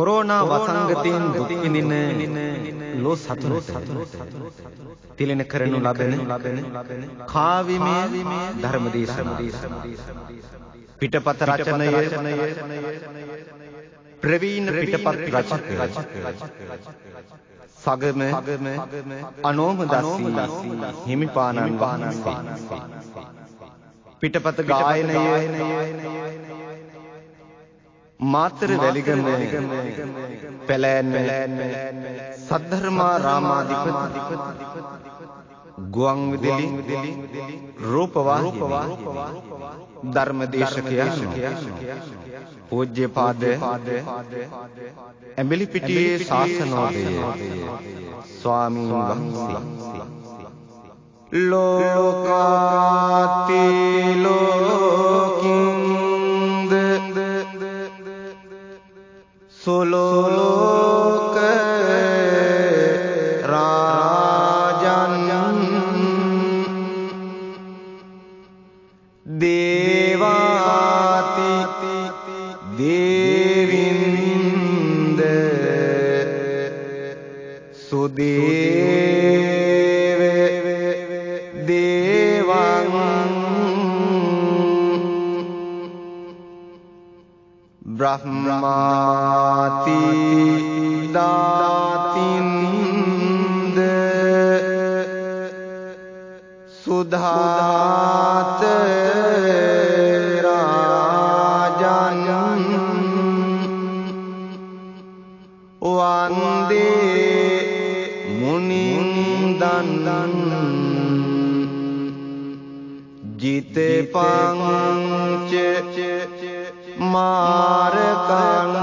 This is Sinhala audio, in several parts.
කොරෝනා වසංගතයෙන් දුක් විඳින ලෝ සතුනට තිලෙන කරනු ලබන කාව්‍යමය ධර්ම දේශනා පිටපත රචනය ප්‍රවීණ පිටපත් රචක සගම අනෝමදස්සී හිමිපාණන් වහන්සේ පිටපත ගායනය මාතර වැලිගම පැලෑන්න සද්ධර්මාරාමාධිපති ගුවන් විදුලි රූපවාහිනී ධර්මදේශකයන් පූජ්‍යපාද ඇඹිලිපිටියේ ශාසනෝදය ස්වාමීන් වහන්සේ ලෝකාති ලෝකින්ද සුලෝක රාජන් දේවාති දේවින්ද සුදේව දේවං බ්‍රහ්මාති දාතින්ද සුධාත රාජන් වන්දේ මුනින්දන් ජිත පංච මාරකං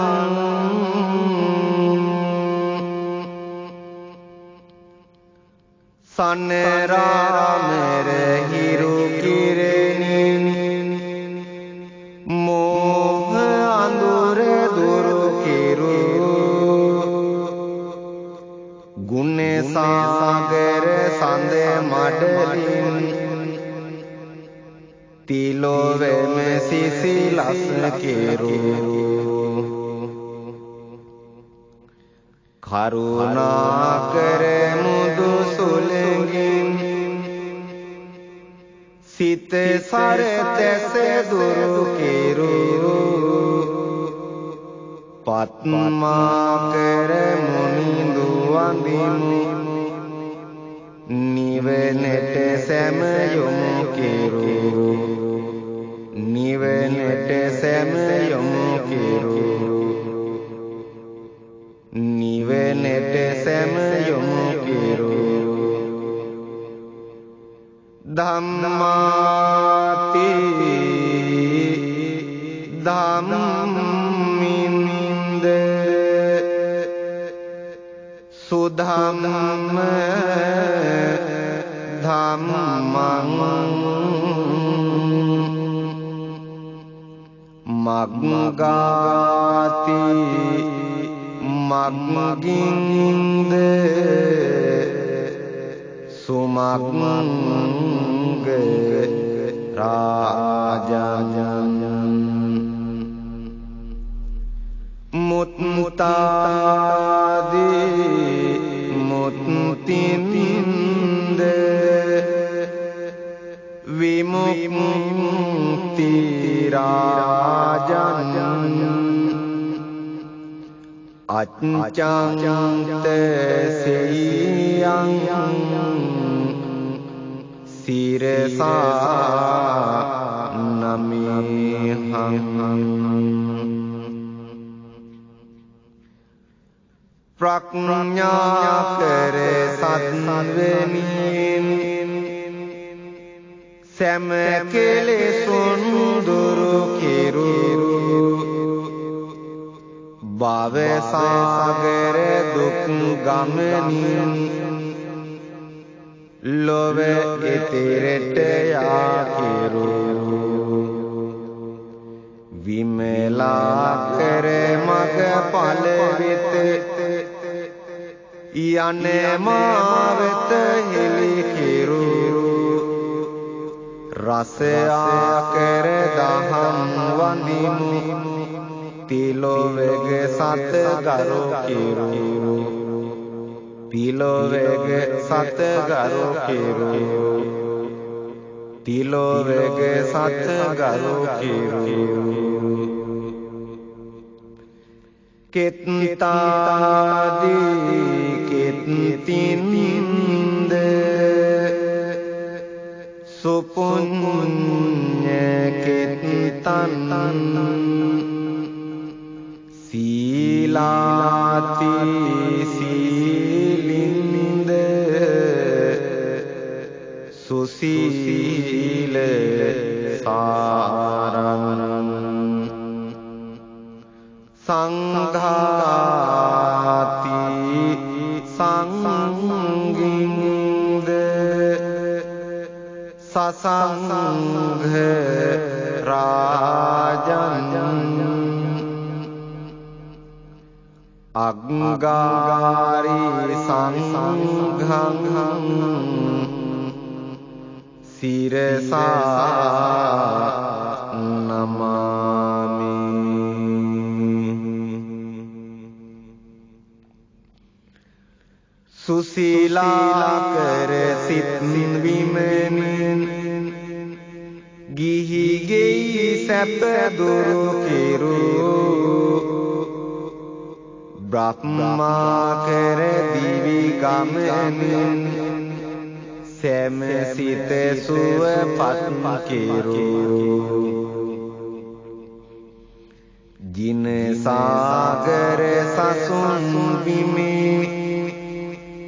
සන්නරාමර හිරු කිරණින් මෝහ අඳුර දුරු කිරු ගුණ සාගර සඳ මඩලින් තිලොවෙම සිසිලස් කෙරු කරුණාකර මුදු සුලඟින් සිත සරතැස දුරු කෙරු පත්මාකර මුනිඳු වඳිමු නිවනට සැම යොමු කෙරු නිවනට සැම යොමු කෙරු නිවනට සැම යොමු කෙරු ධම්මාති ධම්මින්ද සුධම්ම ධම්මං මග්ගාති මග්ගින්ද සුමග්ග රාජන් මුත්තාදී මුත්තින්ද විමුක්ති රාජන් අච්චාන්ත සෙය්‍යං සිරසා නමිහං ප්‍රඥා කර සත්වෙනින් සැම කෙලෙසුන් දුරු කෙරු භව සාගර දුක් ගමනින් ලොව ඉතිරට යා කෙරු විමලා කර මග ඵල වෙත යන මාවත හෙලි කෙරු රස ආකර දහම් වඳිමු තිලොවෙග සත ගරු කිරු තිලොවෙග සත ගරු කිරු තිලොවෙග සත ගරු කිරු කෙත්තාදී කෙත්තින්ද සුපුඤ්ඤ කෙත්තන් සීලාති සීලින්ද සුසීල සාරං සංඝාති සංගින්ද සසංඝ රාජං අග්ගාරි සංඝං සිරසා නමාමි සුසීලා කර සිත් විමනින් ගිහිගෙයි සැප දුරු කිරු බ්‍රහ්මා කර දිවි ගමනින් සෑම සිත සුවපත් කිරු ජින සාගර සසුන් බිමේ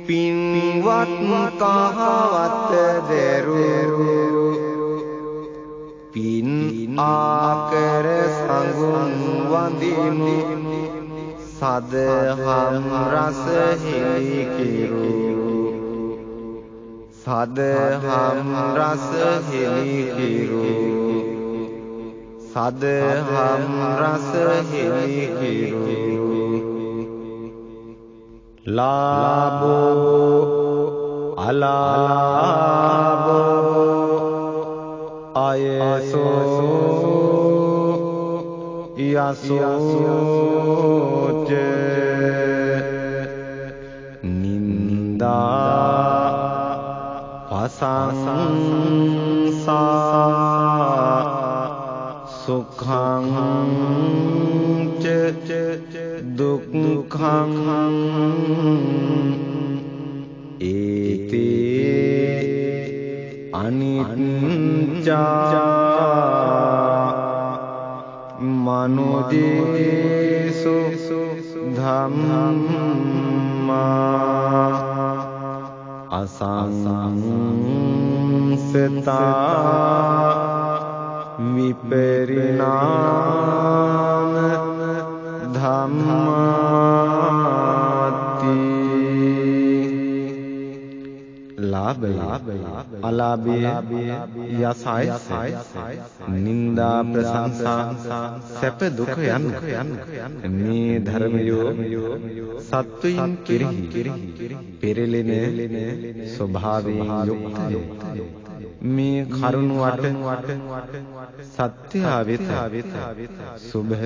පින්වත් කහවත දෙරු පින් ආකර සංගුන් වඳිනු සදහම් රස හිලි කිරු සදහම් රස හිලි කිරු සදහම් රස හිලි කිරු ලාභෝ අලාභෝ අයසෝ යසෝච නින්දා පසංසා සුඛං ච දුක්ඛං ඒතේ අනිච්චා මනෝදේසු ධම්මා අසංසතා විපරිණාම ධම්මාති ලාභය අලාභය යසයි නින්දා ප්‍රශංසා සැප දුක යන මේ ධර්මයෝ සත්වයින් කෙරෙහි පෙරළෙන ස්වභාවයෙන් යුක්තය මේ කරුණ වට සත්‍ය වෙත සුභ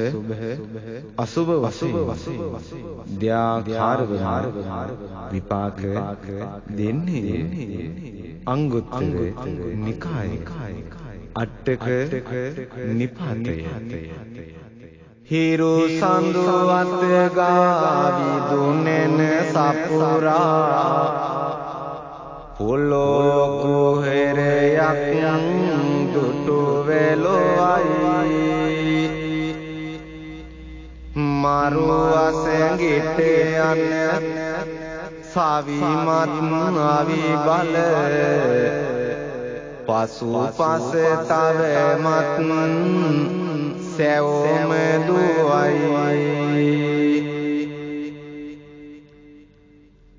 අසුභ වශයෙන් ධ්‍යාකාරව විපාක දෙන්නේ අංගුත්තර නිකාය අට්ඨක නිපාතය හිරු සඳු අත ගාවි දුනෙන සපුරා පොළොව කුහෙරයක් දුටු වෙලොවයි මරු අසැඟිට යන සවිමත් අවි බල පසු පස තවමත් සැවොම දුවයි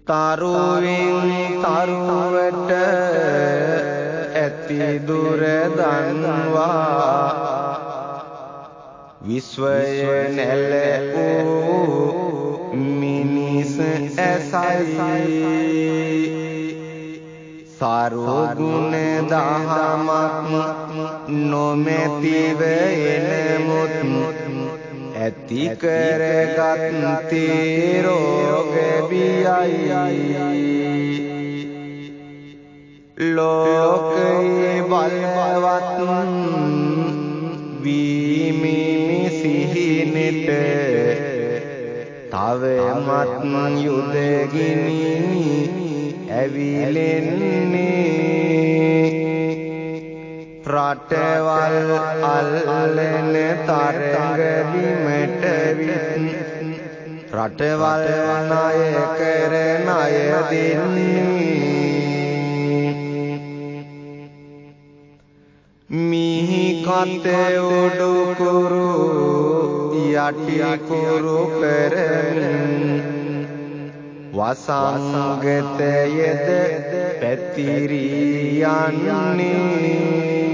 තරුවින් තරුවට ඇති දුර දන්වා විශ්වය නැල වූ මිනිස් ඇසයි සාරුගුණ දහමක් නොමැතිව එනමුත් ඇති කරගත් රෝග බියයි ලෝකේ බලවත් වීමේ සිහිනෙට තවමත් යුදගිනි ඇවිලෙන්නේ රටවල් අල්ලන තරඟ බිමට විත් රටවල් ණය කර ණය දෙන්නේ මිහි කත උඩු කුරු යටි කුරු කරමින් වසංගතයද පැතිරී යන්නේ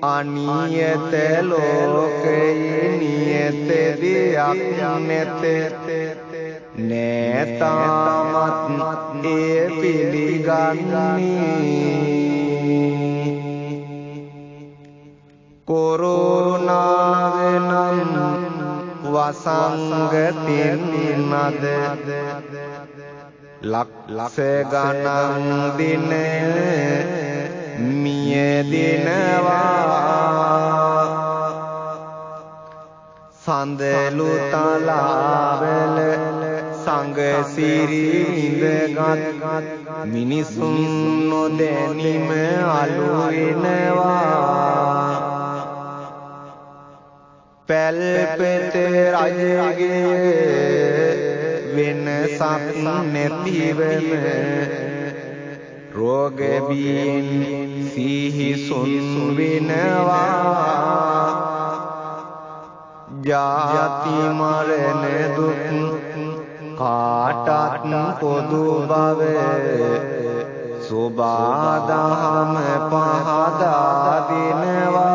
අනියත ලෝකයේ නියත දෙයක් නැත නෑතාමත් එය පිළිගන්නේ කොරෝනාව නම් වසංගතෙන් නද ලක්ෂ ගණන් දින මිය දිනවා සඳලු තලාවල සංගසිරි විඳගත් මිනිසුන් නොදැනීම අලු වෙනවා පැල්පෙත රජගේ වෙනසක් නැතිවම රෝග බියෙන් සිහිසුන් වෙනවා ජාති මරණ දුක් කාටත් පොදු බව සෝබාදහම පහදා දෙනවා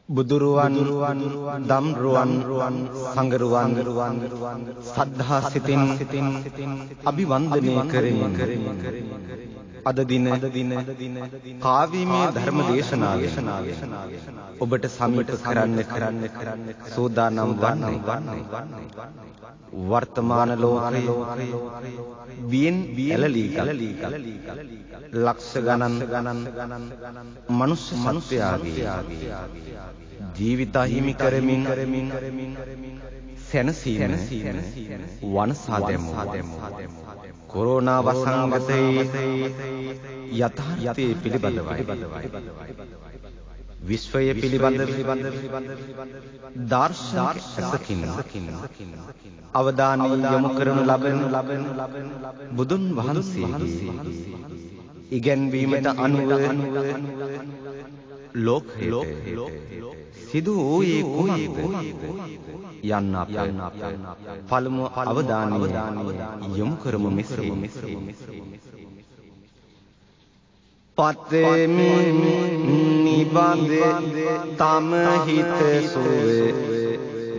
බුදුරුවන් දම්රුවන් සංගරුවන් සද්ධා සිතින් අභිවන්දනය කරමින් අද දින කාව්‍යමය ධර්ම දේශනාවේ ඔබට සමීප කරන්න සූදානම් වන්නේ වර්තමාන ලෝකයේ බියෙන් ඇලලී ලක්ෂ ගණන් මනුෂ්‍ය සත්වයාගේ ජීවිත හිමි කරමින් සැනසීම වනසා දැමුවා කොරෝනා වසංගතයේ යථාර්ථය පිළිබඳවයි විශ්වය පිළිබඳ දාර්ශනික ඇසකින් අවධානය යොමු කරනු ලබන බුදුන් වහන්සේගේ ඉගැන්වීමට අනුව ලෝකයේ සිදු වූයේ කුමක්ද යන්න අප පළමු අවධානය යොමු කරමු මෙසේ පතෙමි නිබඳ තම හිත සුවේ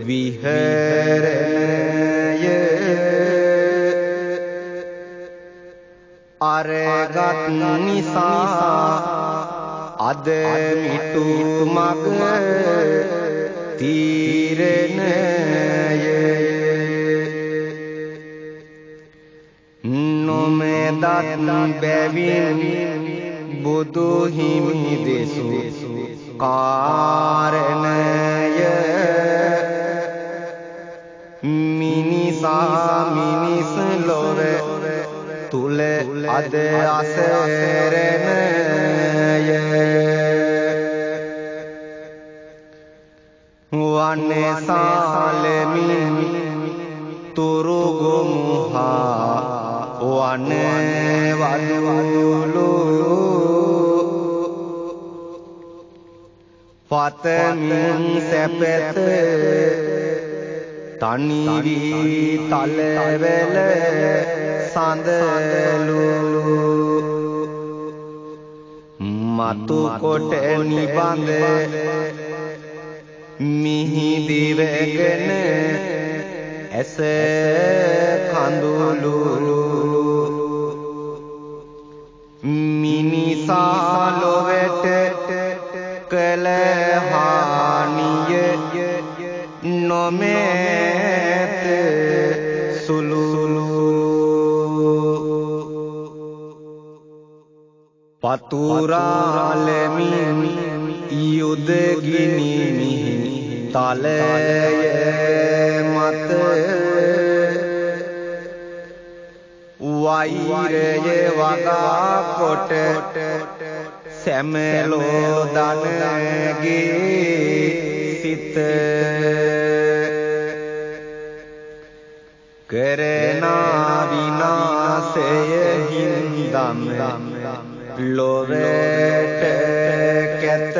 විහරණය අරගත් නිසා අද මිටු මග තීරණය නොමෙදත් බැවින් බුදු හිමි දෙසු කාරණය මිනිසා මිනිස් ලොව තුල අද අසරණය වන්නේ සාලමින් තුරුගොමුහා වන්නේ වදුලු පතමින් සැපත තනි වී තලවැල සඳලු මතු කොට නිබඳ මිහිදි වැගෙන ඇස කඳුළු මිනිසා මිනිසා ලොවට කළ හානිය නොමැත සුළු පතුරාලමින් යුදගිනි තලය මත වෛරය වගා කොට සැමලෝ දනගේ සිත කරන විනාශය හින්දම ලොවට කැත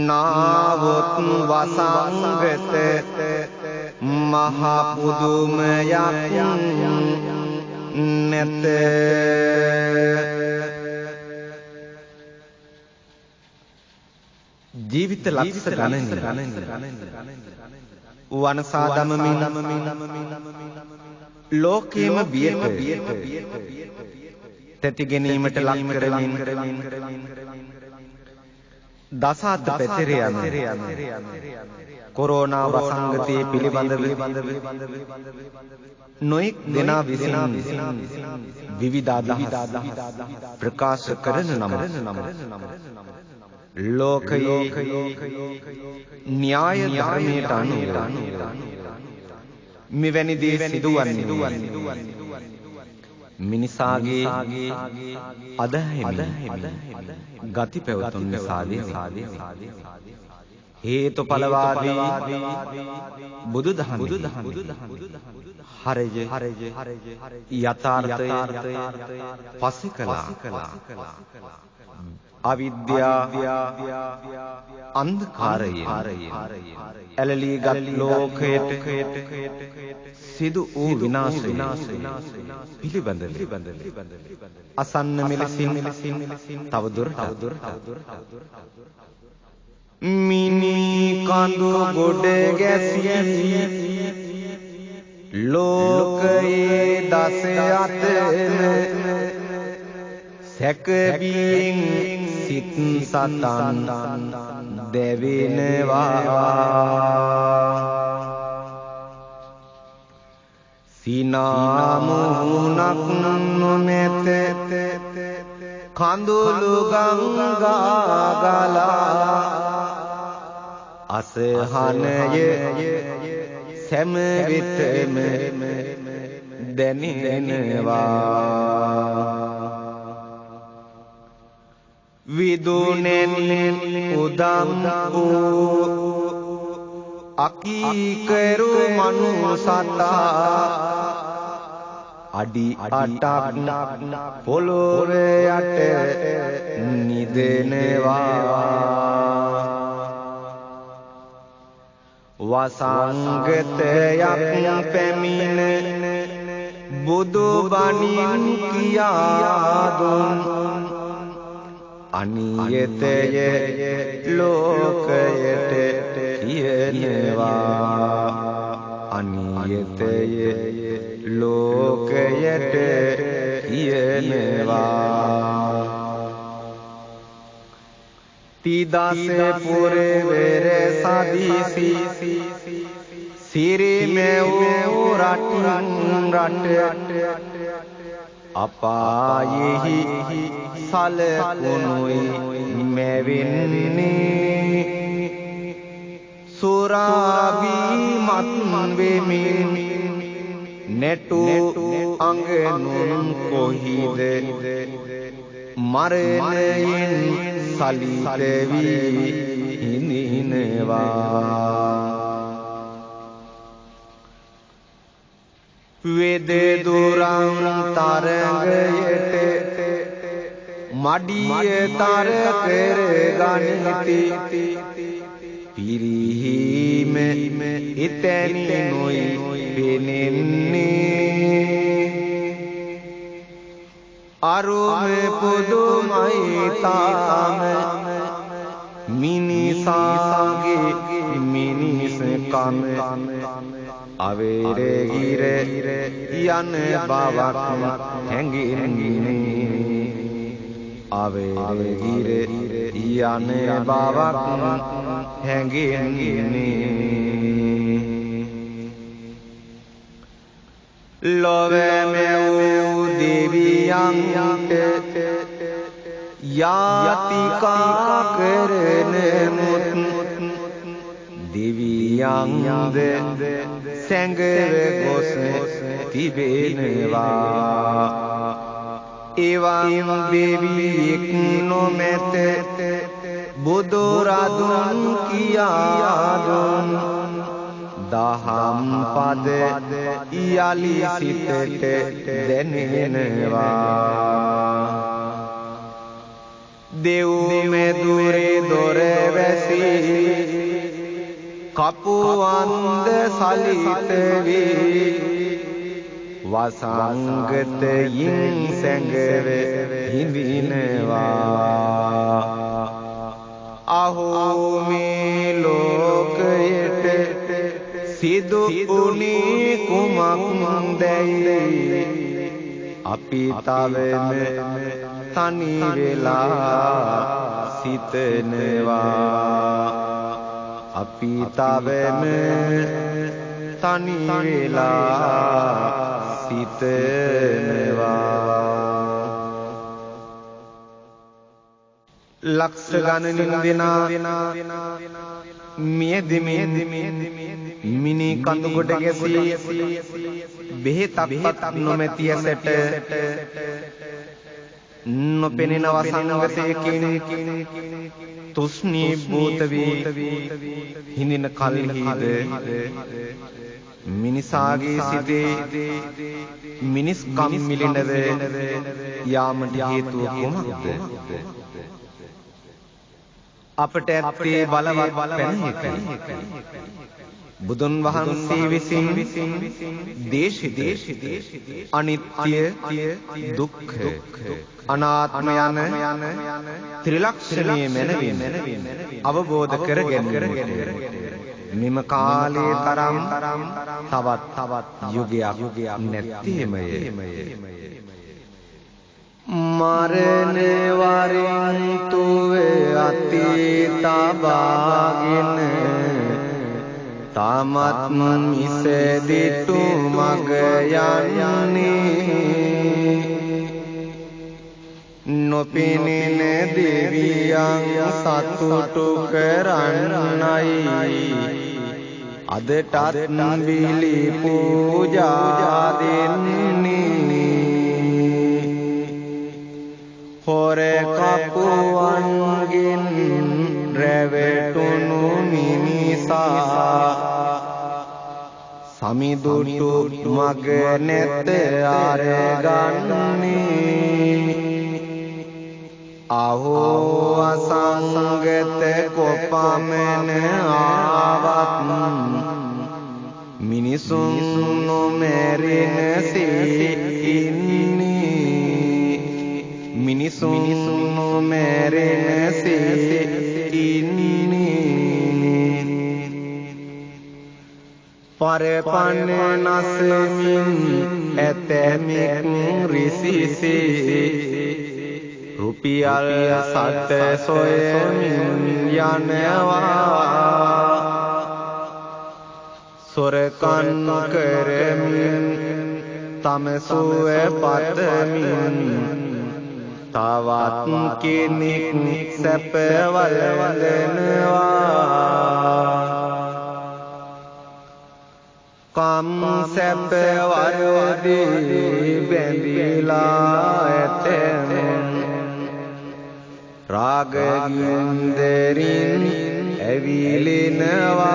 නාවොත් වසංගත මහ පුදුමයක් නැත ජීවිත ලක්ෂ ගණන් වනසා දමමින් ලෝකේම බියට තැති ගැනීමට ලක් කරමින් දසාත් පැතිර යන කොරෝනා වසංගතයේ පිළිබඳව නොයෙක් දෙනා විසින් විවිධ අදහස් ප්‍රකාශ කරන නම ලෝකයේ න්‍යාය ධර්මයට අනුව මෙවැනි දේ සිදුවන්නේ මිනිසාගේ අදහිමි ගති පැවතුම් නිසාදී හේතුඵලවාදී බුදුදහම හරය යථාර්ථය පසිකලා අවිද්‍යාව අන්ධකාරයෙන් ඇලලී ගත් ලෝකයට සිදු වූ විනාශය පිළිබඳව අසන්න මෙලෙසින් තවදුරටත් මිනි කඳු ගොඩ ගැසී ලෝකයේ දස අතන සැකබින් සිත් සතන් දෙවිනවා සිනාමුණක් නොමැත කඳුළු ගංගා ගලා අසහනය සෑම විටම දැනෙනවා විදුනෙන් උදම් වූ අකීකරු මනුසතා අඩි අටක් පොළොව යට නිදෙනවා වසංගතයක් පැමිණ බුදු බණින් කියා දුන් අනියතය ලෝකයට කියනවා අනියතය ලෝකයට කියනවා තිදස පුරවර සදිසි සිරිමෙව් රට අපායෙහි සලකුණුයි මැවෙන්නේ සුරාබීමත් වෙමින් නැටු අඟනුන් කොහිද මරණයෙන් සලිත වී හිඳිනවා වේද දුරං තරංගයට මඩිය තර කර ගනිති පිරිහීම එතැනි නොයි පෙනෙන්නේ අරුම පුදුමයි තාම මිනිසාගේ මිනිස්කම අවේරගිර යන බවක් හැඟෙන්නේ අවේරගිර යන බවක් හැඟෙන්නේ ලොවැමැවූ දෙවියන්ට යාතිකා කරන මුත් දෙවියන්ද සැඟව ගොස් තිබෙනවා එවන් දෙවියෙක් නොමැත බුදුරදුන් කියා දුන් දහම් පද යලි සිතට දැනෙනවා දෙව් මෙදුරේ දොර වැසී කපුවන්ද සලිත වී වසංගතයින් සැඟව හිඳිනවා අහෝ මේ ලෝකයට සිදු වුණේ කුමක්දැයි අපි තවම තනි වෙලා සිතනවා අපි තවම තනි වෙලා සිතනවා ලක්ෂ ගණනින් දෙනා මියදෙමින් මිනි කඳු කොට ගැසී බෙහෙතක්වත් නොමැති ඇසට නොපෙනෙන වසංගතයකින් තුෂ්ණී භූත වී හිඳින කල්හිද මිනිසාගේ සිතේ මිනිස්කම් මිලිනද යාමට හේතුව කුමක්ද අපට ඇත්තේ බලවත් පැනයකි බුදුන් වහන්සේ විසින් දේශිත අනිත්‍ය දුක්ඛ අනාත්ම යන ත්‍රිලක්ෂණයේ මැනවින් අවබෝධ කරගෙන මෙම කාලයේ තරම් තවත් යුගයක් නැත්තේමය මරණ වරින් තුවේ අතීත බාගෙන තමත් මිසදිටු මග යන්නේ නොපෙනෙන දෙවියන් සතුටු කරන්නයි අදටත් බිලි පූජා දෙන්නේ හොර කපුවන්ගෙන් රැවටුණු මිනිසා සමිදුටු මග නැත අරගන්නේ අහෝ අසංගත කොපමණ ආවත් මිනිසුන් නොමැරෙන සිටින්නේ මිනිසුන් නොමැරෙන සිටින්නේ පරපන්න නසමින් ඇතැමෙක් රිසිසේ රුපියල් සත සොයමින් යනවා සොරකන් කරමින් තම සුව පතමින් තවත් කෙනෙක් සැපවල් වලනවා කම් සැප වරදී බැඳිලා ඇතැම් රාග ගින්දරින් ඇවිලෙනවා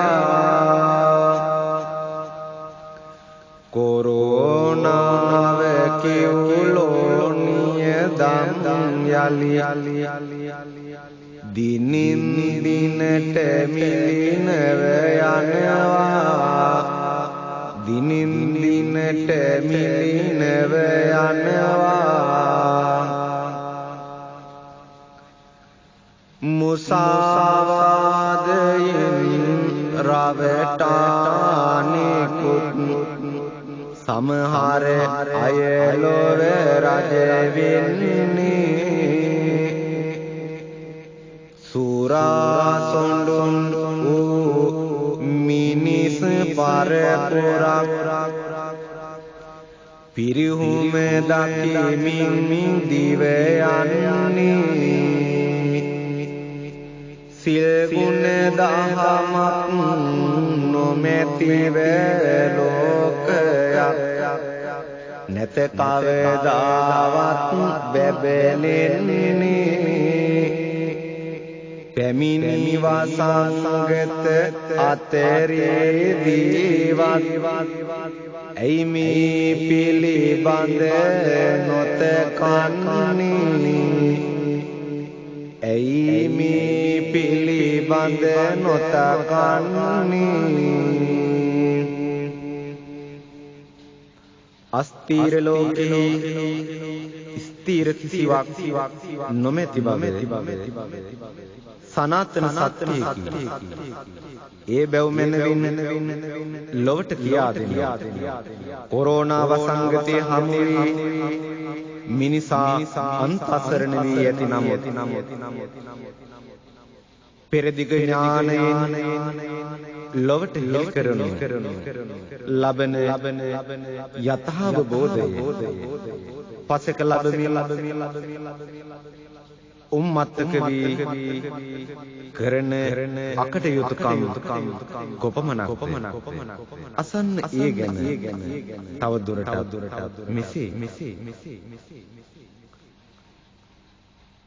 කොරෝනාව කිව්ලෝනිය දම් යලි දිනින් දිනට මිලිනව යනවා දිනින් දිනට මිලිනව යනවා මුසාවාදයෙන් රවටානිකුත් සමහර අය ලොව රජ වෙන්නේ සූරා සොඬුන් වූ මිනිස් පරපුරක් පිරිහුම දකිමින් දිව යන්නේ සිල් ගුණ දහමක් නොමැතිව ලෝකයක් නැත කවදාවත් බැබලෙන්නේ පැමිණි වසංගත අතරේදීවත් ඇයි මේ පිළිබඳ නොතකන්නේ ඇයි මේ පිළිබඳ නොතකන්නේ අස්තීර ලෝකේ ස්ථීර කිසිවක් නොමැති බව සනාතන සත්‍යයකි ඒ බැව් මැනවින් ලොවට කියා දෙනවා කොරෝනා වසංගතයේ හමු වී මිනිසා අන්තසරණ වී ඇති නමුත් පෙරදිග ඥානයෙන් ලොවට හෙළි කරනු ලබන යථාබෝධය පසක ලැබෙමින් උම්මත්තක වී කරන අකටයුතුකම් කොපමණක් අසන්න ඒ ගැන තව දුරටත් මෙසේ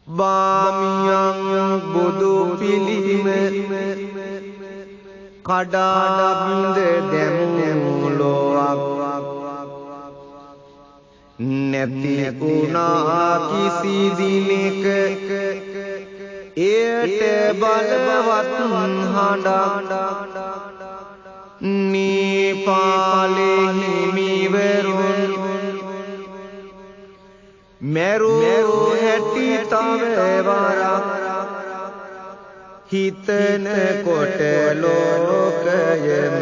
බාමියන් බුදු පිළිම කඩාබිඳ දැමූ ලොවක් නැති වුණා කිසි දිනක එයට බලවත් හඬක් නීපාලේ හිමිවරුන් මෙරු හැටි තව වරක් හිතන කොට ලෝකයම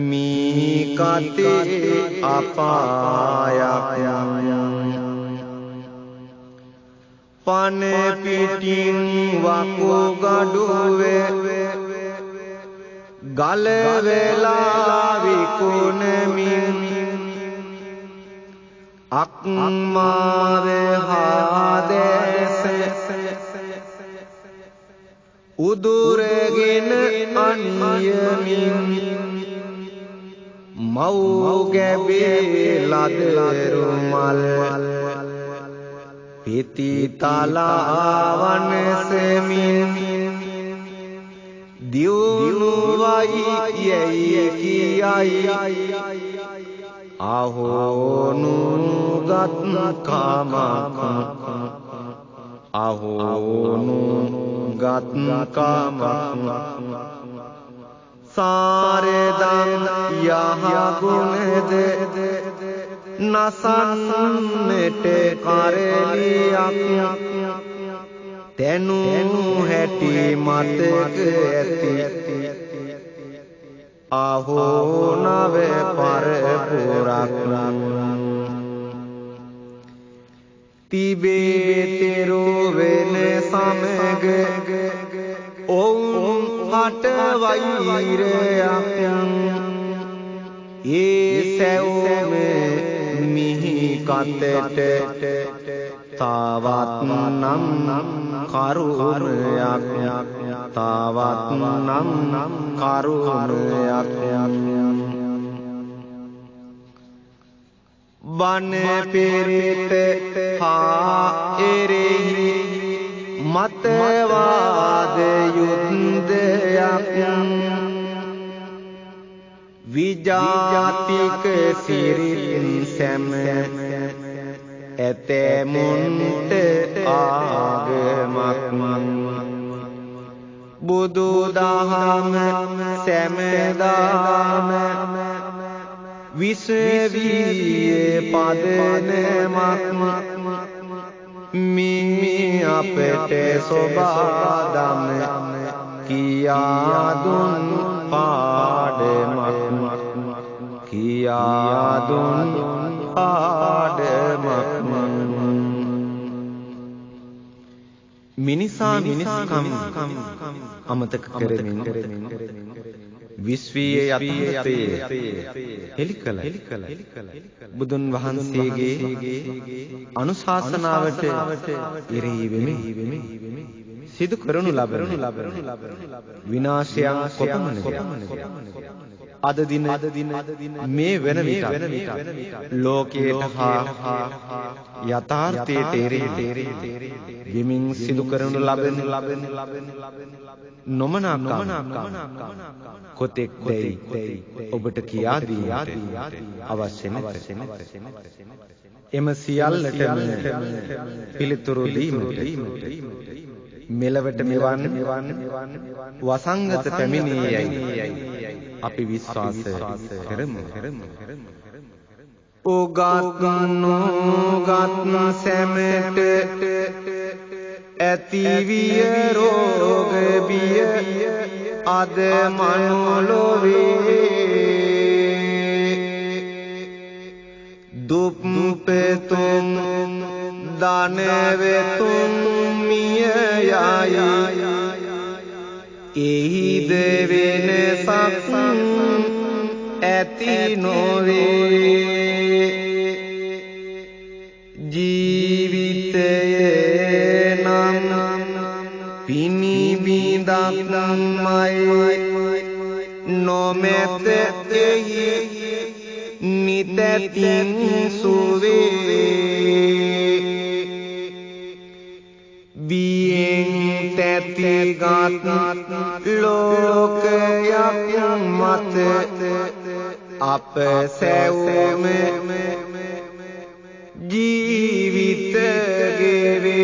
මී කතේ අපායක් පන පිටින් වකුගඩුවේ ගල වෙලා විකුණමින් අක්මාවේ හාදැස උදුරගෙන අනියමින් මව් ගැබේ ලදරු මල් පිති තලාවන් සෙමින් දියුණුවයි යයි කියයි අහෝනුගත් කාමක අහෝනුගත් කාමක සාරදම් යහගුණද නසන්නට කරලියක් තැනු හැටි මතක ඇති අහෝ නව පරපුරක් තිබේ තෙරෝ වෙන සමග ඔවුන් හට වෛරයක් ඒ සැවොම මිහි කතට තාවත් නම් කරුණයක් තාවත් නම් කරුණයක් බන පෙරෙත හා එරෙහි මතවාද යුද්ධයක් විජාතික සිරින් සැම ඇතැමුන්ට ආගමක් බුදු දහම සැමදාම විසවියේ පදනමක් මේ අපට සොබාදම කියා දුන් පාඩමක් කියා දුන් පාඩමක් මිනිසා මිනිස්කම් අමතක කරමින් විශ්වීය යථාර්ථය හෙළි කළ බුදුන් වහන්සේගේ අනුශාසනාවට ඉරී වෙමින් සිදු කරනු ලබන විනාශයන් කොපමණද අද දින මේ වෙන විට ලෝකයට හා යථාර්ථයට එරෙහි විමින් සිදු කරනු ලබන නොමනාකම් කොතෙක් දැයි ඔබට කියා දීමට අවශ්‍ය නැත. එම සියල්ලටම පිළිතුරු දීමට මෙලවට මෙවන් වසංගත පැමිණියයි අපි විශ්වාස කරමු. ඔගත් නොගත් සැමට ඇතිවිය රෝග බිය අද මනුලොවේ දුප්පෙතුන් ධනවෙතුන් මිය යයි එහිද වෙනසක් ඇති නොවේ ජීවිතයේ නම් පිනිබිඳක්මයි නොමැත එහි නිතැතින් සුවේ බියෙන් තැතිගත් ලෝකයක් මත අප සැවුම ජීවිත ගෙවේ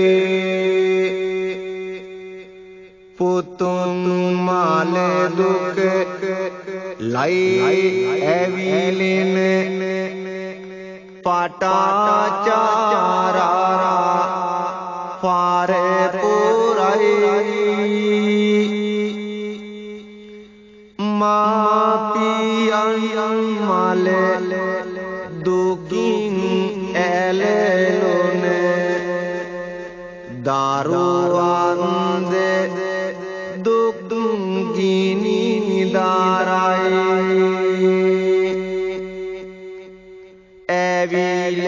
පුතුන් මාල දුක ලයි ඇවිලෙන පටාචාරා පාරපුරයි මාපියන් මල දුකින් ඇලෙලොන දරුවන්ද දුක් ගිනි නිදාරයි ඇවිල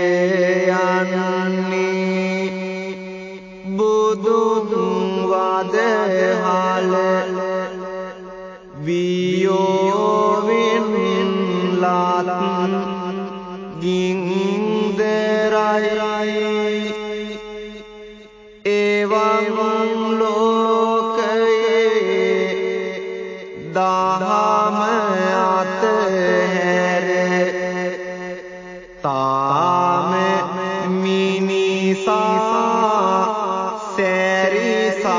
යන්නේ බුදුන් වදහල වියෝවෙන් ලාත් ගින්දරයි එවන් ලෝකයේ දහම අතහැර තාම මිනිසා සැරිසරයි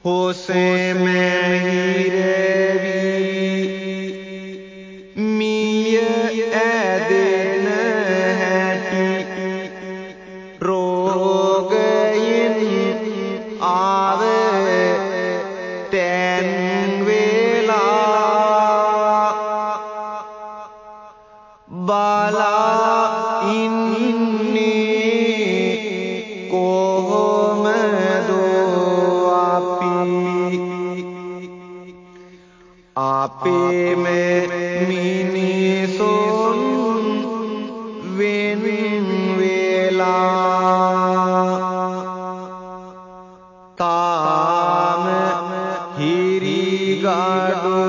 හොසෙම මිය ඇදෙන හැටි රෝගයෙන් ආව තැන් වෙලා බලා ඉන්නේ කොහොමද අපේ මිනිසුන් වෙන වෙලා තාම හිරිගඩු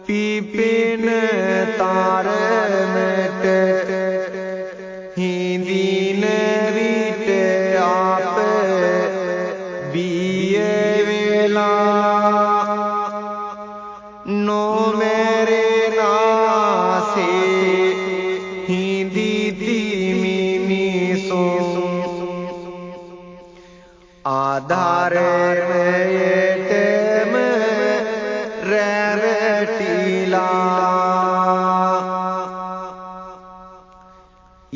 පිපෙන තරමට හිඳින විට අප බිය වෙලා නොමැරෙනාසේ හිඳිති මිනිසුන් ආධාරයටම රැවටිලා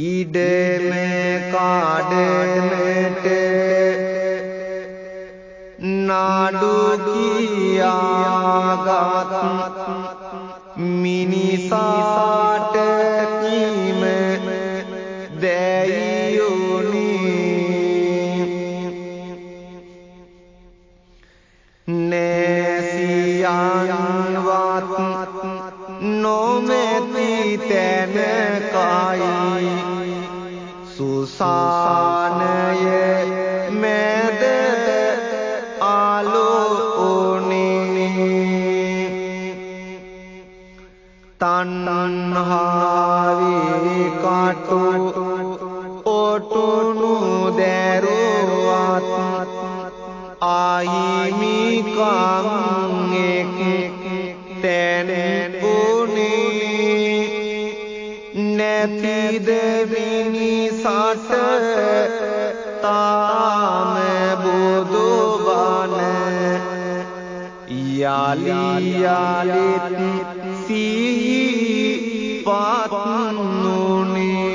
ඉඩම කාඩමට නාඩු ලියාගත් මිනිසාට කීම දැයියුනි නෑසියන්වත් නොමැති තැනකයි සුසානය මැද තණ්හාවේ කටු ඔටුනු දැරුවත් ආයිමිකම් එක් තැන උනේ නැතිද මිනිසට තාම බුදු බණ යාලි යාලිත් සිහිපත් නුනේ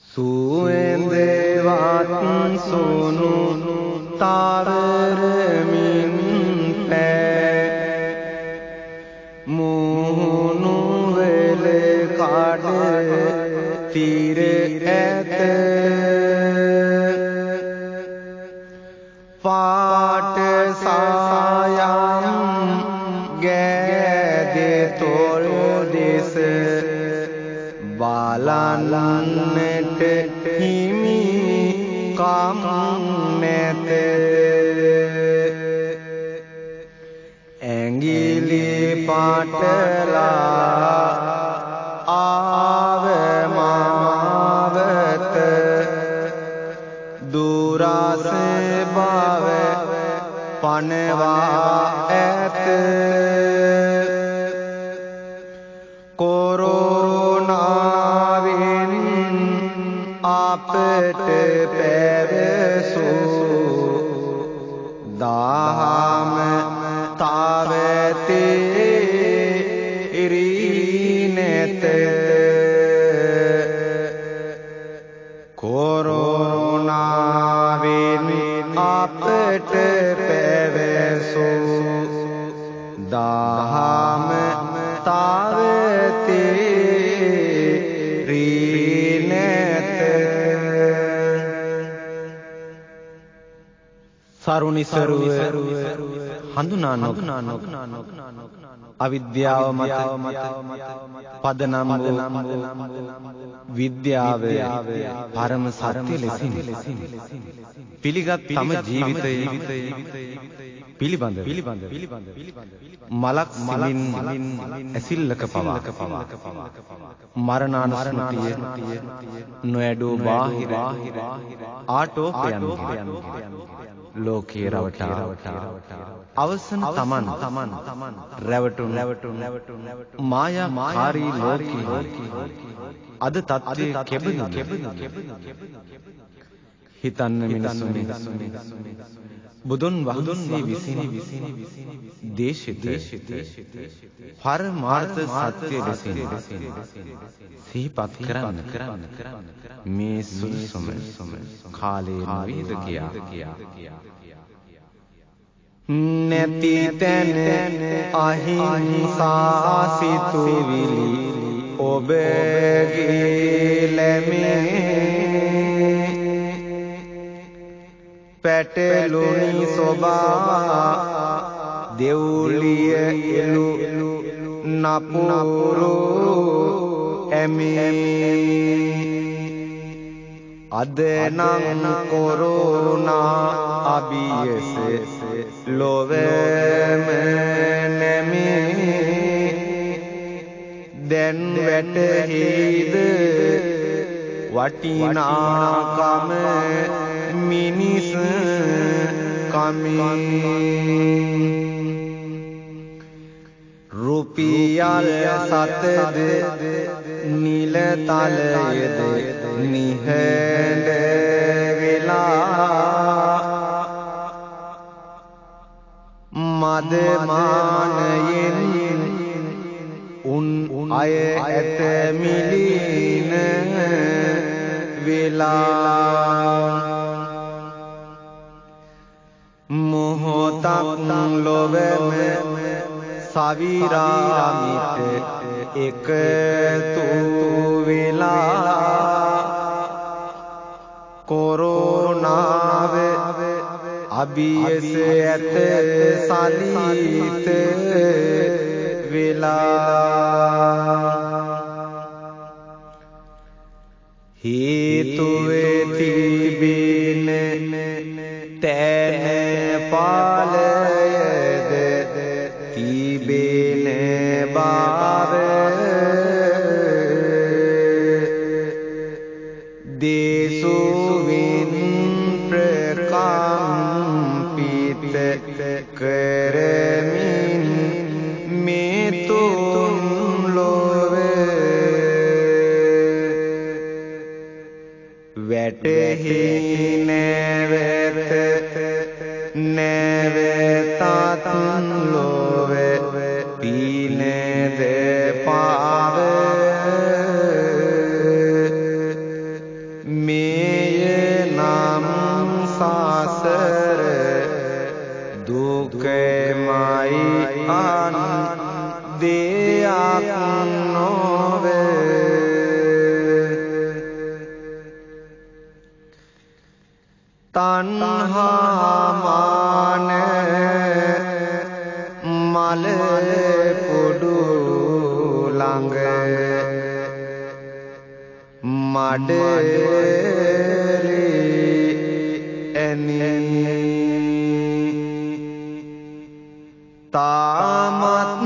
සුවඳවත් සොනු තරමින් පෑ මුහුණු වෙල කඩ තිර ඇත පාට සායම් ගෑදෙ තොල් දෙස බලන්නට හිමි කම් නැත ඇඟිලි පාටලා ආව මාවත දුරස බව පනවා ඇත කොරෝනාවෙන් අපට පැවසූ දහම තවතේරී නැත කොරෝනාවෙන් අපට පැවසූ දහම තවතේරී නැත සරුනිසරුව හඳුනා නොගත් අවිද්‍යාව මත පදනම් වූ විද්‍යාව පරම සත්‍ය ලෙසින් පිළිගත් තම ජීවිතයේ පිළිබඳ මලක් සිමින් ඇසිල්ලක පවා මරණානුස්මෘතිය නොඇඩූ බාහිර ආටෝපයන් ලෝකේ රවටා අවසන් තමන් රැවටුන් මායාකාරී ලෝකේ අද තත්ත්වයේ කෙබඳු හිතන්න මිනිසුනි බුදුන් වහන්සේ විසින් දේශිත පරමාර්ථ සත්‍ය ලෙසින් සිහිපත් කරන්න මේ සුදුසුම කාලේ නොවේද කියා නැති තැන අහිංසා සිතුවිලි ඔබගේ ලැමේ පැටලුනි සොබා දෙව්ලිය එළු නපුරු එමේ අද නම් කොරෝනා අබියස ලොවම නැමේ දැන් වැටහිද වටිනාකම මිනිස් කමින් රුපියල් සතද නිලතලයද නිහඬ වෙලා මදමානයෙන් උන් අය ඇත මිලින වෙලා මොහොතක් ලොවම සවිරාමිට එකතු වෙලා කොරෝනාව අභියස ඇත සලිත වෙලා හේතු තිබෙන තැන පාලයද තිබෙන බව දේසුවින් ප්‍රකම්පිත කරමින් මෙතුම් වැටහි නැවත නැවතත් ලොව පිනද පාව මේය නම් සසර දුකමයි අන් දෙයක් නොවේ තණ්හාමාන මල පොඩු ළඟ මඩලි ඇනි තාමත්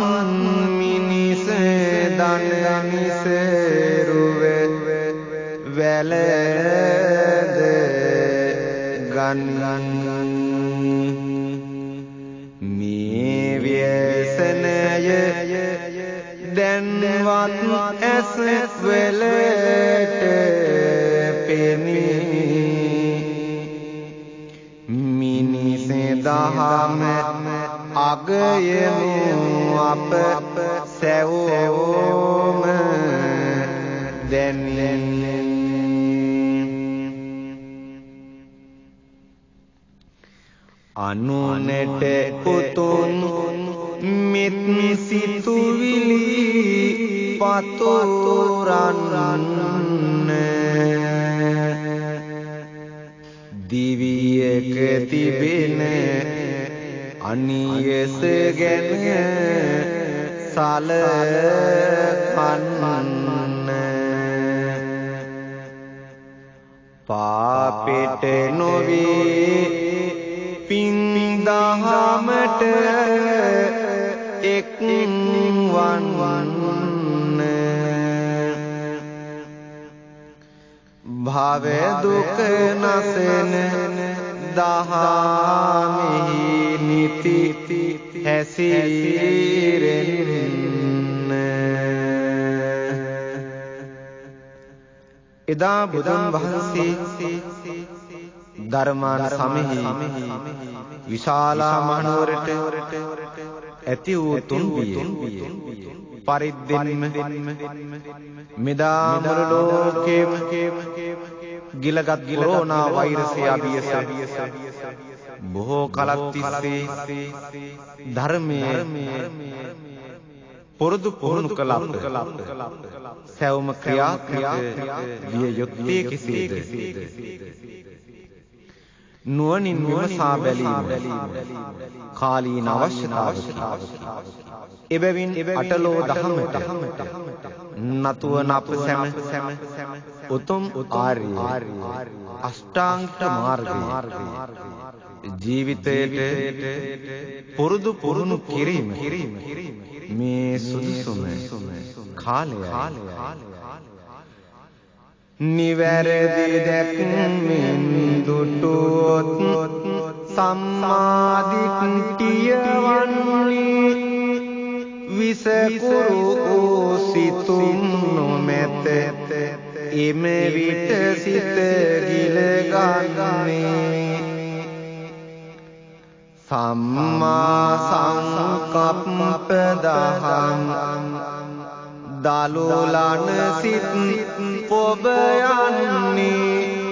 මිනිස දන නිසරුව වැලද මේ ව්‍යසනය දැන්වත් ඇස් වලට පෙනී මිනිස් දහම අගයමු අප සැවොම දැනෙන්නේ අනුනට පුතුන් මිත් සිතුවිලි පතුරන්න දිවියක තිබෙන අනියස ගැන සලකන්න පාපෙට නොවේ පින් දහමට එක්වන්න භව දුක නසන දහමෙහි නිති හැසිරෙන්න එදා බුදුන් වහන්සේ ධර්මාන සමෙහි විශාලා මහනුවරට ඇති වූ තුන් පිය පරිද්දෙන්ම මෙදා මුළු ලෝකෙම ගිලගත් කොරෝනා වෛරසය අභියස බොහෝ කලක් තිස්සේ ධර්මයේ පුරුදු පුහුණු කළ සැවොම ක්‍රියාත්මක විය යුත්තේ කෙසේද නුවණින් විමසා බැලීම කාලීන අවශ්‍යතාවකි. එබැවින් අටලෝ දහමට නතුව නප සැම උතුම් ආර්ය අෂ්ටාංග මාර්ගය ජීවිතයට පුරුදු පුහුණු කිරීම මේ සුදුසුම කාලයයි. නිවැරදි දැක්මෙන් දුටුවොත් සම්මාදිට්ඨිය වන්නේ විසකුරු සිතුම් නොමැත එම විට සිත ගිලගන්නේ සම්මා සංකප්ප දහම් දලුලන සිත් පොබ යන්නේ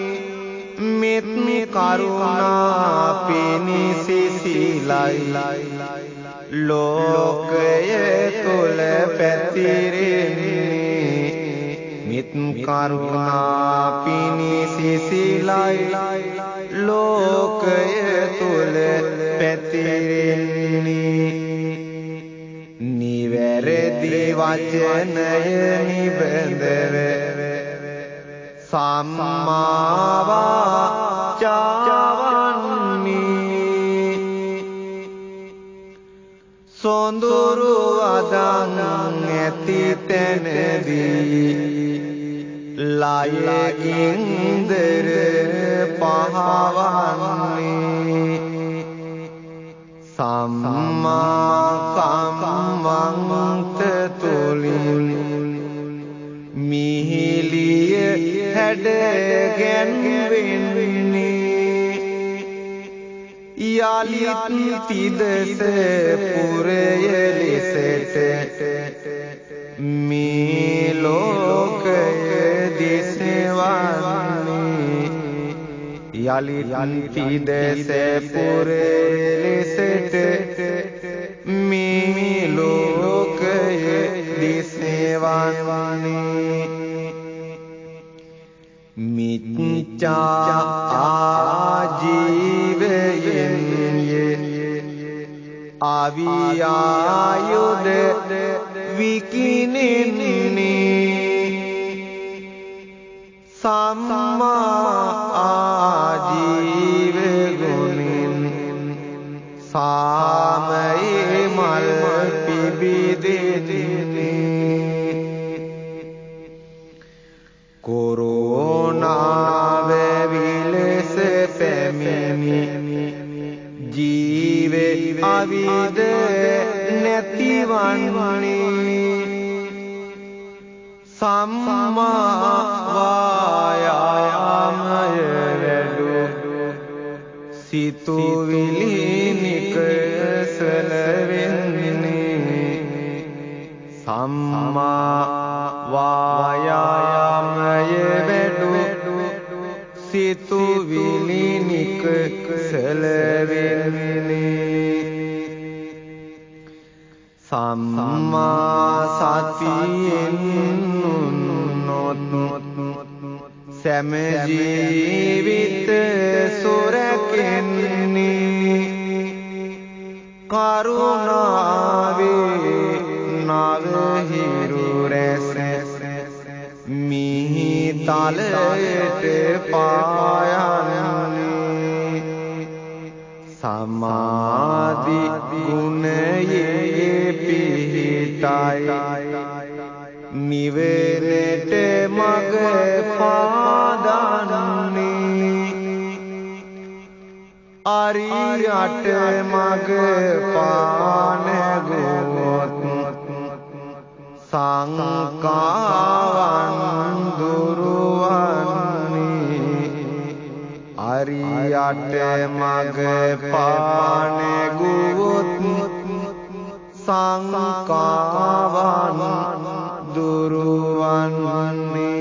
මෙත් කරුණා පිණිසිසිලයි ලෝකය තුල පැතිරෙන්නේ මෙත් කරුණා පිණිසිසිලයි ලෝකය තුල පැතිරෙන්නේ නිවැරදි වචනය නිබඳව සම්මා වාචාවන්නේ සොඳුරු අදන් ඇති තැනදී ලයින්දර පහවන්නේ සම්මා කම්මන්ත තුලින් මිහිලිය හැඩගැන්වෙන්නේ යලිත් තිදස පුරය ලෙසට මේ ලෝකය දිසවන්නේ යලිත් තිදස පුරය ලෙසට මේ ලෝකය දිසවන්නේ මිච්ඡා ආජීවයෙන් අවියායුද විකිනෙන්නේ සම්මා ආජීව ගුණෙන් සාමයේ මල් පිබිදෙන්නේ කොරෝනා විලස පැමිණි ජීවේ අවිද නැතිවන්නේ සම්මා වායාමය වැඩු සිතුවිලි නිකසල වෙන්නේ සම්මා වායාමය වැඩු සිතුවිලි නිකසල වෙන්නේ සම්මා සතියෙන් සෑම ජීවිත සොරකෙන්නේ කරුණාවේ නව හිරු රැස් මිහි තලයට පායන්නේ සමාධි ගුණයේ පිහිටයි නිවනට මඟ පාදන්නේ අරියට මඟ පාන ගොත් සංකාවන් දුරවන්නේ අරියට මඟ පාන ගොත් සංකාවන් දුරවන්නේ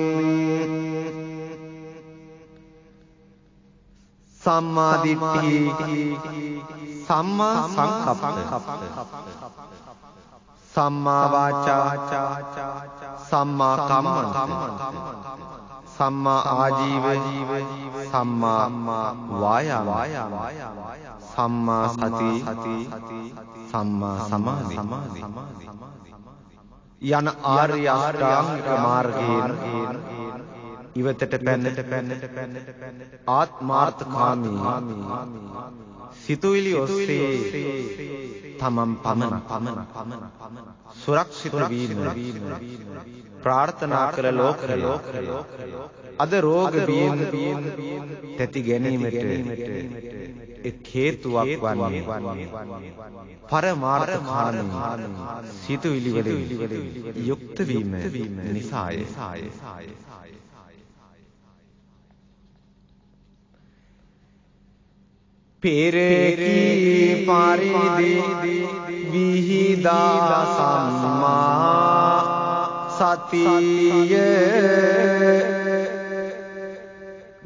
සම්මා දිට්ඨි සම්මා සංකප්ප සම්මා වාචා සම්මා කම්මන්ත සම්මා ආජීව සම්මා වායාම සම්මා සති සම්මා සමාධි යන ආර්ය අෂ්ටාංගික මාර්ගයෙන් ඉවතට පැන ආත්මාර්ථකාමී සිතුවිලි ඔස්සේ තමන් පමණ සුරක්ෂිත වීම ප්‍රාර්ථනා කළ ලෝකය අද රෝග බියෙන් තැති ගැනීමට එක් හේතුවක් වන්නේ පරමාර්ථකාමී සිතුවිලි වලින් යුක්ත වීම නිසාය. පෙරකි පරිදි විහිදා සම්මා සතිය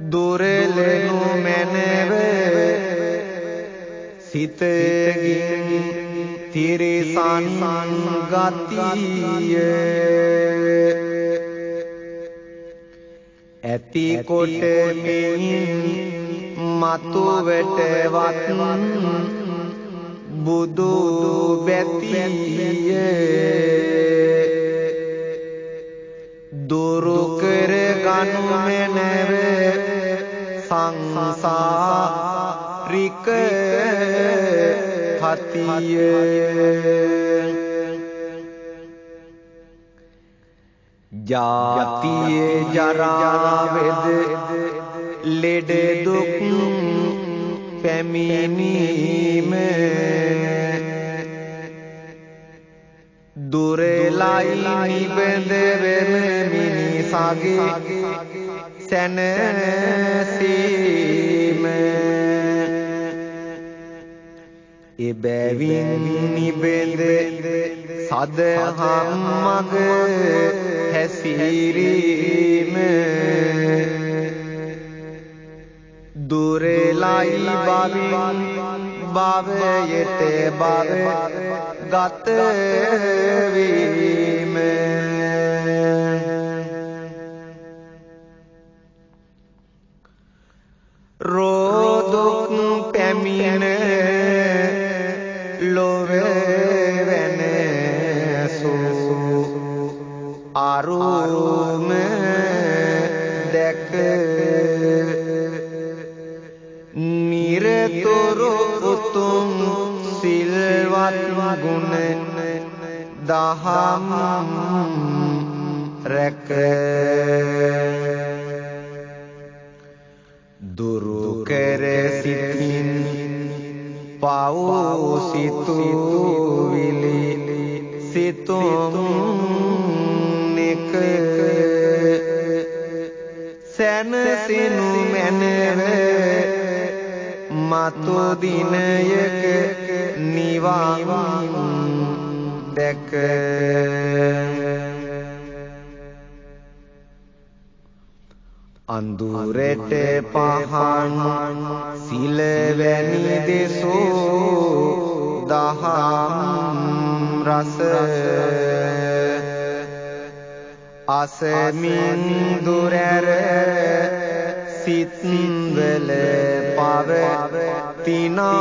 දුරල නොමැනව සිතගින් තිරිසන් ගතිය ඇති කොට මෙයින් මතු වැටවත් බුදු බැතිය දුරු කර ගනු මැනව සංසාරික හතිය ජාතියේ ජරා වේද ලෙඩ දුක් පැමිණීම දුරලයි නිබඳ වෙම මිනිසාගේ සැනසීම එබැවින් නිබඳ සදහම් මග හැසිරීම දුරලයි බවින් භවයට භව ගත වීම රෝදුක් පැමිණ ලොව වෙනසෝ අරුම දැක නිරතුරු උතුම් සිල්වත් ගුණ දහම් රැක දුරු කර සිතින් පව් සිතුවිලි සිතුම් නික සැනසෙනු මැනව මතු දිනයක නිවන් දැක අඳුරට පහන් සිල වැනි දෙසෝ දහම් රස අසමින් දුරැර සිත්වල පවතිනා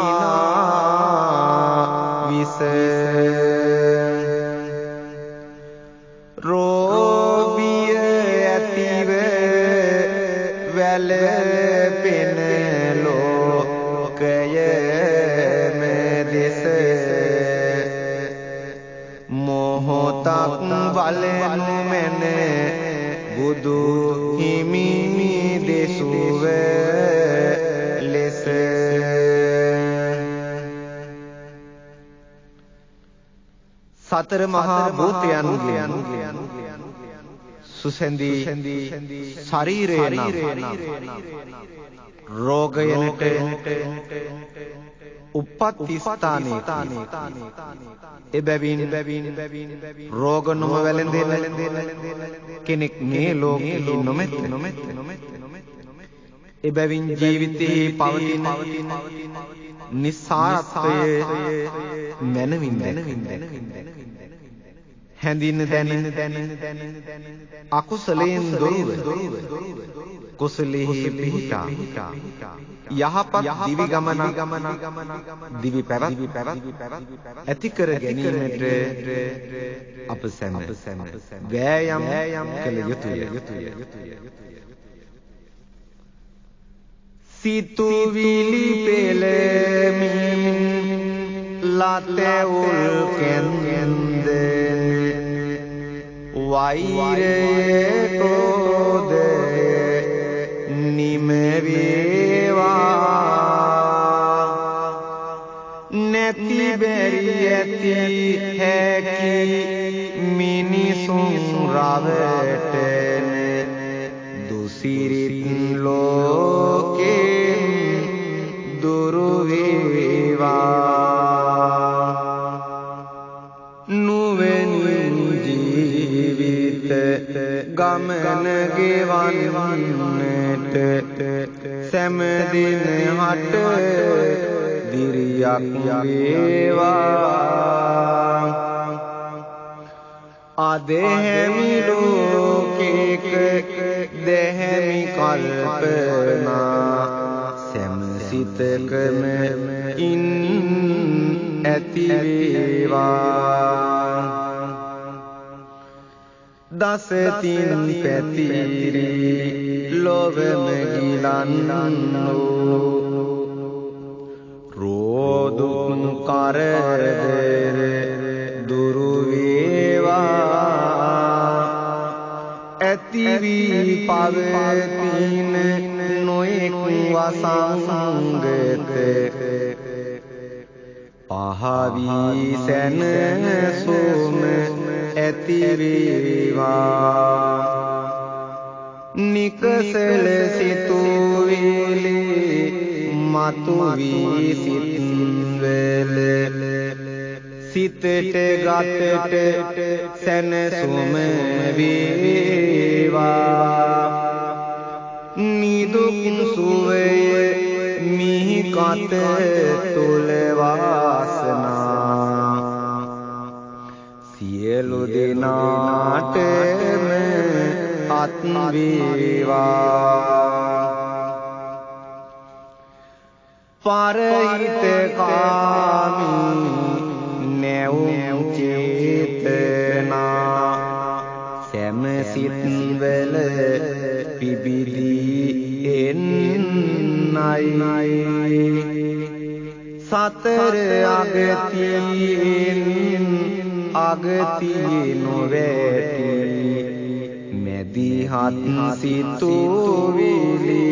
විස රෝබිය ඇතිව වැළපෙන ලෝකයම දෙස මොහොතක් බලනු මැන බුදු හිමි දෙසුව ලෙස සතර මහා භූතයන්ගෙන් සුසැඳී ශරීරේ නම් රෝගයනට උප්පත්ති ස්ථානේ එබැවින් රෝග නොම වැළඳෙන කෙනෙක් මේ ලෝකෙහි නොමැත එබැවින් ජීවිතයේ පවතින නිස්සාරත්වය මනවින් හැඳින්න දැනෙන අකුසලයෙන් දොරව කුසලෙහි පිහිටා යහපත් දිවි ගමන දිවි පැවැත් ඇති කර ගැනීමට අප සැම වෑයම් කළ යුතුය. සිතුවිලි පෙළමින් ලතැවුල් කැන්ද වෛරය ක්‍රෝධය නිම වේවා නැති බැරි ඇති හැකි මිනිසුන් රවටන දුසිරිත් ලෝකෙන් දුරු වේවා නුවණින් ජීවිත ගමන ගෙවන්නට සෑම දින හට දිරියක් වේවා අදහැමි ලෝකේක දැහැමි කල්පනා සෑම සිතකම ඉන් ඇති වේවා දසතින් පැතිරි ලොවම ගිලන්නෝ රෝදුන් කරදර දුරු වේවා ඇති වී පවතින නොයෙක් වසංගත පහවී සැනසුම ඇති වේවා නිකසල සිතුවිලි මතු වී සිත්වල සිතට ගතට සැනසුම වේවා නිදුක් සුවය මිහි කත තුල වාසනා සියලු දෙනාටම අත් වේවා පරහිතකාමී නැවුම් චේතනා සෑම සිත්වල පිබිදී එන්නයි සතර අගතියෙන් අගතිය නොවැටි මැදිහත් සිතුවිලි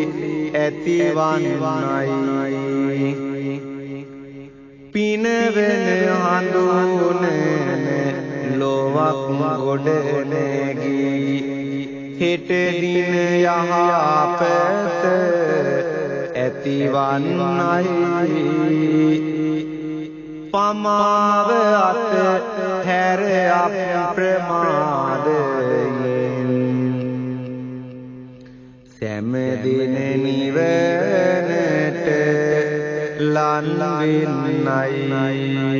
ඇතිවන්නයි පිනවෙන හඳුනන ලොවක් ගොඩ නැගී හෙට දින යහපත ඇතිවන්නයි පමාව අත හැර අප්‍රමාදයෙන් සෑම දින නිවනට ලන් වෙන්නයි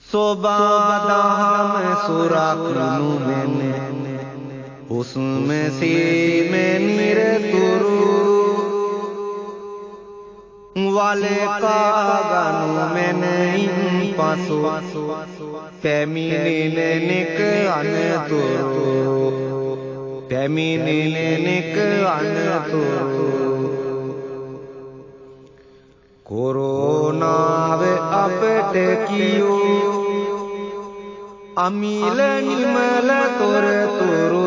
සෝබාදහම සුරක්නු මෙන් හුස්ම සීම නිරතුරු වලකා ගනු මෙනින් පසු පැමිණෙන නෙක අනතුරු පැමිණෙන නෙක අනතුරු කොරෝනාව අපට කියෝ අමිල නිමල තොරතුරු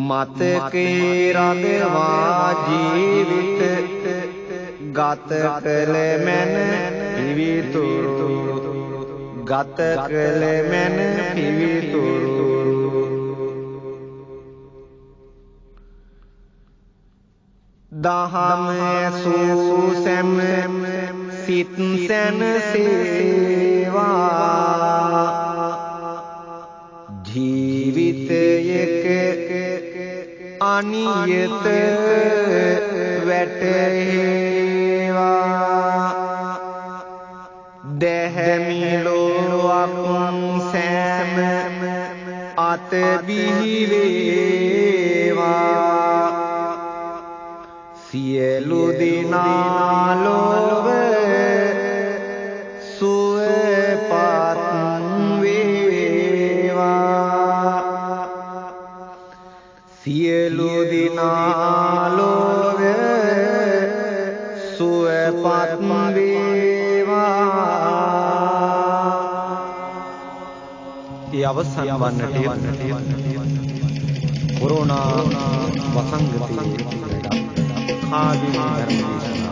මතකේ රඳවා ජීවිත ගත කළ මැන පිවිතුරු ගත කළ මැන පිවිතුරු දහම ඇසූ සැම සිත් සැනසේවා ජීවිතයක අනියත වැටේවා දැහැමි ලොවක් සෑම අත බිහිවේවා සියලු දිනා ලොව සුවපත් වේවා සියලු දිනා ලොව සුවපත් වේවා ඒ අවසන් වන්නට කොරෝනා වසංගතයේ කාවින ධර්ම දේශනා